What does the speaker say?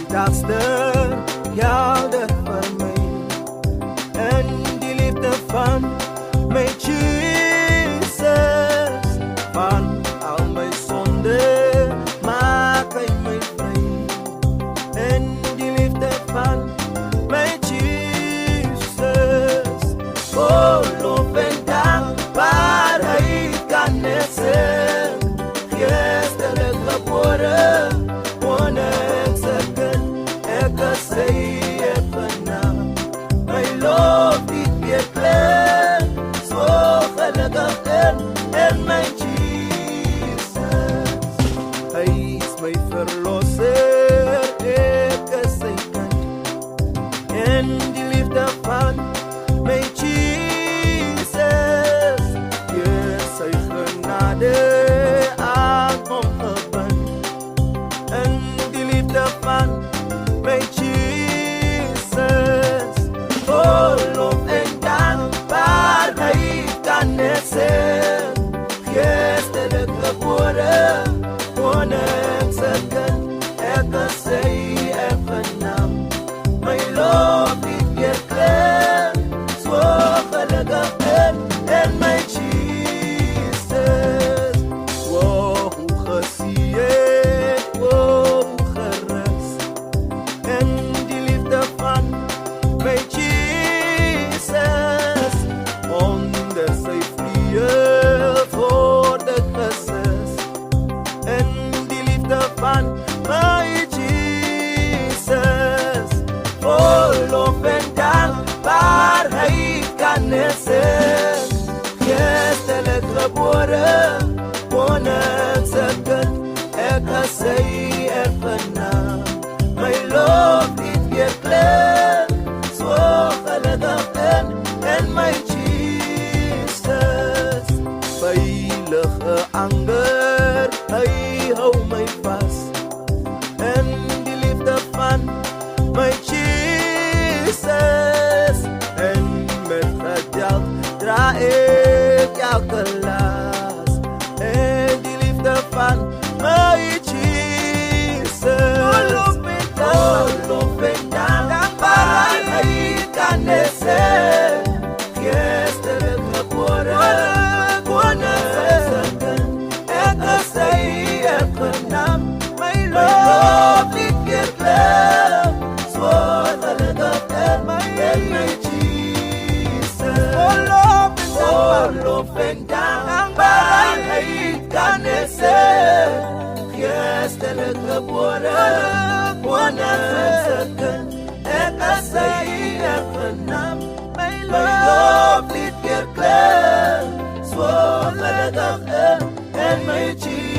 That's the gelden voor mij. En die liefde van mijn Jesus. Van al mijn zonden maak hij mij vrij. En die liefde van mijn Jesus. Oh, lof en dankbaarheid kan het zijn. Geestelijk geboren. My love dit weer klein, zo gelukkig en mijn Jesus. Hij is mijn verlosser, ik is zijn kind. En die liefde van mijn Jesus, is zijn genade aan hom gebind. En die liefde van mijn Jesus. Geestelijk geboren, koning second, ek sê even naam. My love dit weer klein, so gelukkig en my Jesus. Wow, hoe geseën, wow, hoe gerus. En die liefde van my Jesus, onder sy vleuel. Voor de Christus en die liefde van my Jesus. Oh, lof en dankbaarheid kan het zijn. Geestelijk geboren, koning second, ek sê erfenaam. My lof dit weer klein, so gelukkig en my Jesus. Veilige anger, hy hou my vas. En die liefde van my Jesus. En met geduld dra ek elke las. En die liefde van my Jesus. Oh, lof en dankbaarheid kan het zijn. Geestelijk geboren. Lof en dankbaarheid kan het zijn. Geestelijk geboren, koning second, ek sê erfenaam. My lof dit weer klein, so gelukkig en my Jesus.